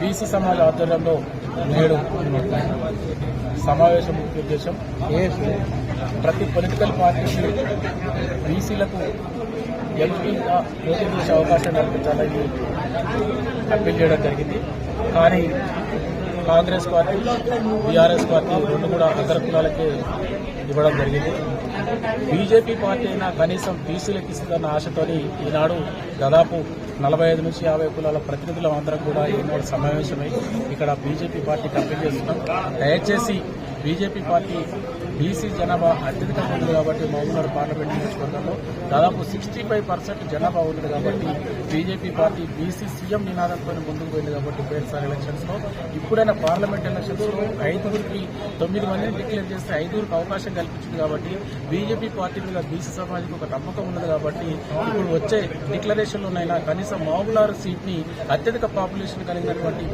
BC Samaj ఆధ్వర్యంలో నేడు సమావేశం ముఖ్య ఉద్దేశం ప్రతి పొలిటికల్ పార్టీకి బీసీలకు ఎంపీగా పోటీ చేసే అవకాశం కల్పించాలని అప్పీల్ చేయడం జరిగింది. కానీ కాంగ్రెస్ పార్టీ, బీఆర్ఎస్ పార్టీ రెండు కూడా అగ్రకులాలకే ఇవ్వడం జరిగింది. బీజేపీ పార్టీ అయినా కనీసం బీసీలకు ఇస్తుందన్న ఆశతోని ఈనాడు దాదాపు 45 నుంచి 50 కులాల ప్రతినిధులు అందరం కూడా ఈనాడు సమావేశమై ఇక్కడ బీజేపీ పార్టీకి అప్పీల్ చేస్తున్నాం. దయచేసి బీజేపీ పార్టీ బీసీ జనాభా అత్యధికంగా ఉంది కాబట్టి మహబూబ్నగర్ పార్లమెంట్ నియోజకవర్గంలో దాదాపు 65% జనాభా ఉంది కాబట్టి బీజేపీ పార్టీ బీసీ సీఎం నినాదంతో ముందుకు పోయింది కాబట్టి పోయినసారి ఎలక్షన్స్ లో ఇప్పుడైనా పార్లమెంట్ ఎలక్షన్స్ లో 5గురికి 9 మందిని డిక్లేర్ చేస్తే 5గురికి అవకాశం కల్పించింది కాబట్టి బీజేపీ పార్టీ మీద బీసీ సమాజానికి ఒక నమ్మకం ఉన్నది కాబట్టి ఇప్పుడు వచ్చే డిక్లరేషన్ లోనైనా కనీసం మహబూబ్నగర్ సీట్ ని అత్యధిక పాపులేషన్ కలిగినటువంటి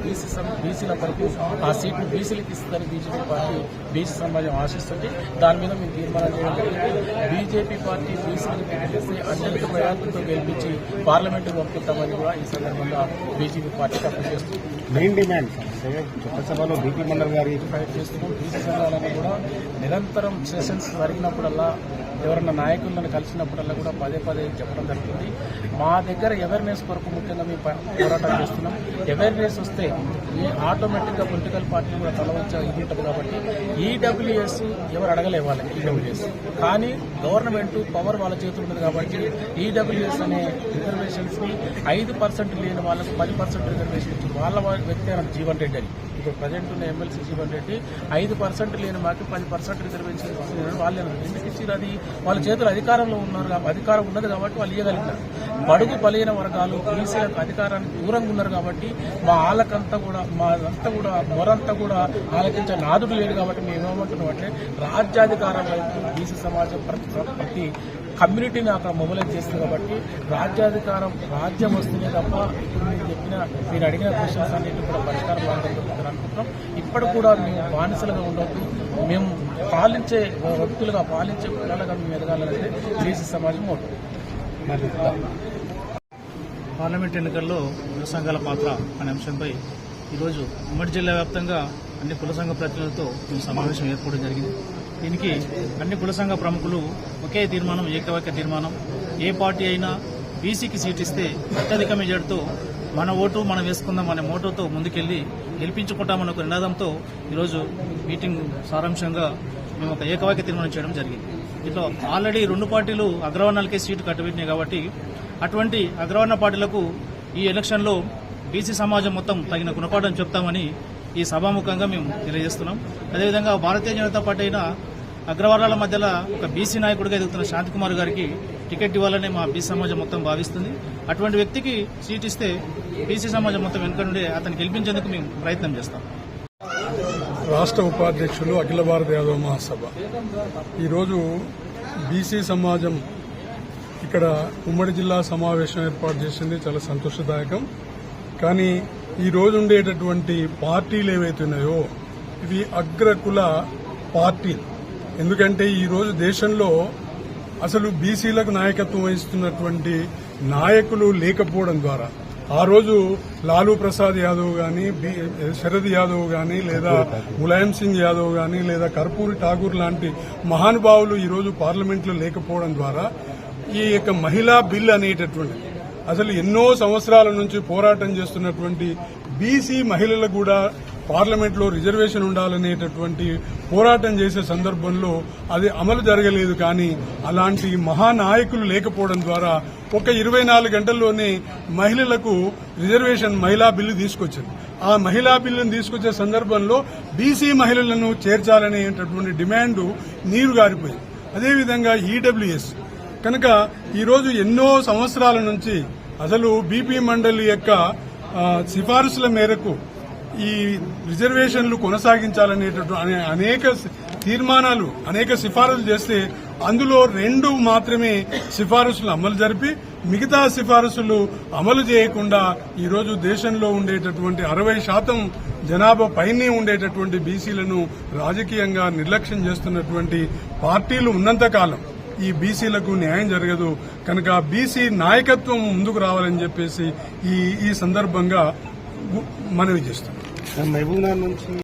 బీసీల వరకు ఆ సీట్ ను బీసీలకు ఇస్తుందని బీజేపీ పార్టీ బీసీ సమాజం ఆశిస్తుంది. దాని మీద మేము తీర్మానం చేయడం జరిగింది. బీజేపీ పార్టీ బీసీలకు చేస్తే అత్యధిక ప్రయాణంతో గెలిపించి పార్లమెంటు పంపుతామని కూడా ఈ సందర్భంగా బీజేపీ పార్టీకి అప్పీల్ చేస్తుంది. మెయిన్ డిమాండ్ చట్టసభలో బీపీ మండల్ గారి ఫైట్ చేస్తున్నాం. బీసీ సంఘాలను కూడా నిరంతరం సెషన్స్ జరిగినప్పుడల్లా ఎవరన్నా నాయకులను కలిసినప్పుడల్లా కూడా పదే చెప్పడం జరుగుతుంది. మా దగ్గర అవేర్నెస్ కొరకు ముఖ్యంగా మేము పోరాటం చేస్తున్నాం. అవేర్నెస్ వస్తే ఈ ఆటోమేటిక్గా పొలిటికల్ పార్టీలు కూడా తలవంచ ఇది ఉంటుంది కాబట్టి ఈడబ్ల్యూఎస్ ఎవరు అడగలేవాలి ఈడబ్ల్యూఎస్, కానీ గవర్నమెంట్ పవర్ వాళ్ళ చేతులు ఉంది కాబట్టి ఈడబ్ల్యూఎస్ అనే రిజర్వేషన్స్ ని 5% లేని వాళ్ళకు 10% రిజర్వేషన్ ఇచ్చింది. వాళ్ళ వ్యక్తి జీవన్ రెడ్డి అని ఇప్పుడు ప్రజెంట్ ఉన్న ఎమ్మెల్సీ జీవన్ రెడ్డి 5% లేని మాకు 10% రిజర్వేషన్ ఇచ్చింది. వాళ్ళు ఎందుకు ఇచ్చారు? అది వాళ్ళ చేతులు అధికారంలో ఉన్నారు, అధికారం ఉన్నది కాబట్టి వాళ్ళు ఇవ్వగలిగినారు. బడుగు బలహీన వర్గాలు బీసీలకు అధికారానికి దూరంగా ఉన్నారు కాబట్టి మాదంతా కూడా మొరంతా కూడా ఆలకించే నాదుడు లేడు కాబట్టి మేము ఏమంటున్నాం అంటే రాజ్యాధికారం వైపు బీసీ సమాజం ప్రతి కమ్యూనిటీని అక్కడ మొబైలైజ్ చేస్తుంది కాబట్టి రాజ్యం వస్తేనే తప్ప ఇప్పుడు మీరు అడిగిన క్వశ్చన్స్ అన్నింటి కూడా పరిష్కారం లాగా అనుకుంటున్నాం. ఇప్పుడు కూడా మేము బానిసలుగా ఉండొద్దు, మేము పాలించే వ్యక్తులుగా పాలించే పిల్లలుగా మేము ఎదగాలంటే బీసీ సమాజం ఉంటుంది. పార్లమెంట్ ఎన్నికల్లో కుల సంఘాల పాత్ర అనే అంశంపై ఈరోజు ఉమ్మడి జిల్లా వ్యాప్తంగా అన్ని కుల సంఘ ప్రతినిధులతో మేము సమావేశం ఏర్పడడం జరిగింది. దీనికి అన్ని కుల సంఘ ప్రముఖులు ఒకే తీర్మానం, ఏకవాక్య తీర్మానం, ఏ పార్టీ అయినా బీసీకి సీట్ ఇస్తే అత్యధిక మెజార్టీతో మన ఓటు మనం వేసుకుందాం అనే మోటోతో ముందుకెళ్లి గెలిపించుకుంటామన్న ఒక నినాదంతో ఈరోజు మీటింగ్ సారాంశంగా మేము ఒక ఏకవాక్య తీర్మానం చేయడం జరిగింది. దీంట్లో ఆల్రెడీ 2 పార్టీలు అగ్రవర్ణాలకే సీటు కట్టబెట్టినాయి కాబట్టి అటువంటి అగ్రవర్ణ పార్టీలకు ఈ ఎలక్షన్లో బీసీ సమాజం మొత్తం తగిన గుణపాఠం చెప్తామని ఈ సభాముఖంగా మేము తెలియజేస్తున్నాం. అదేవిధంగా భారతీయ జనతా పార్టీ అయిన అగ్రవర్ణాల మధ్యలో ఒక బీసీ నాయకుడిగా ఎదుగుతున్న శాంతికుమార్ గారికి టికెట్ ఇవ్వాలని మా బీసీ సమాజం మొత్తం భావిస్తుంది. అటువంటి వ్యక్తికి సీట్ ఇస్తే బీసీ సమాజం మొత్తం వెనుక నుండి అతను గెలిపించేందుకు మేము ప్రయత్నం చేస్తాం. రాష్ట్ర ఉపాధ్యక్షులు అఖిల భారత యాదవ మహాసభ ఈరోజు బీసీ సమాజం ఇక్కడ ఉమ్మడి జిల్లా సమావేశం ఏర్పాటు చేసింది, చాలా సంతోషదాయకం. కానీ ఈ రోజు ఉండేటటువంటి పార్టీలు ఏవైతున్నాయో ఇవి అగ్రకుల పార్టీ. ఎందుకంటే ఈ రోజు దేశంలో అసలు బీసీలకు నాయకత్వం వహిస్తున్నటువంటి నాయకులు లేకపోవడం ద్వారా ఆ రోజు లాలూ ప్రసాద్ యాదవ్ గాని, శరద్ యాదవ్ గాని, లేదా ములాయం సింగ్ యాదవ్ గాని, లేదా కర్పూరి ఠాకూర్ లాంటి మహానుభావులు ఈ రోజు పార్లమెంట్లో లేకపోవడం ద్వారా ఈ యొక్క మహిళా బిల్ అనేటటువంటి అసలు ఎన్నో సంవత్సరాల నుంచి పోరాటం చేస్తున్నటువంటి బీసీ మహిళలకు కూడా పార్లమెంట్లో రిజర్వేషన్ ఉండాలనేటటువంటి పోరాటం చేసే సందర్భంలో అది అమలు జరగలేదు. కానీ అలాంటి మహానాయకులు లేకపోవడం ద్వారా ఒక 24 గంటల్లోనే మహిళలకు రిజర్వేషన్ మహిళా బిల్లు తీసుకొచ్చింది. ఆ మహిళా బిల్లును తీసుకొచ్చే సందర్భంలో బీసీ మహిళలను చేర్చాలనేటటువంటి డిమాండ్ నీరు గారిపోయింది. అదేవిధంగా ఈడబ్ల్యూఎస్ కనుక ఈరోజు ఎన్నో సంవత్సరాల నుంచి అసలు బీపీ మండలి యొక్క సిఫారసుల మేరకు ఈ రిజర్వేషన్లు కొనసాగించాలనేటటువంటి అనేక తీర్మానాలు, అనేక సిఫారసులు చేస్తే అందులో 2 మాత్రమే సిఫారసులు అమలు జరిపి మిగతా సిఫారసులు అమలు చేయకుండా ఈరోజు దేశంలో ఉండేటటువంటి 60% జనాభా పైనే ఉండేటటువంటి బీసీలను రాజకీయంగా నిర్లక్ష్యం చేస్తున్నటువంటి పార్టీలు ఉన్నంతకాలం ఈ బీసీలకు న్యాయం జరగదు. కనుక బీసీ నాయకత్వం ముందుకు రావాలని చెప్పేసి ఈ సందర్భంగా మనవి చేస్తాం. మహబూబ్నగర్ నుంచి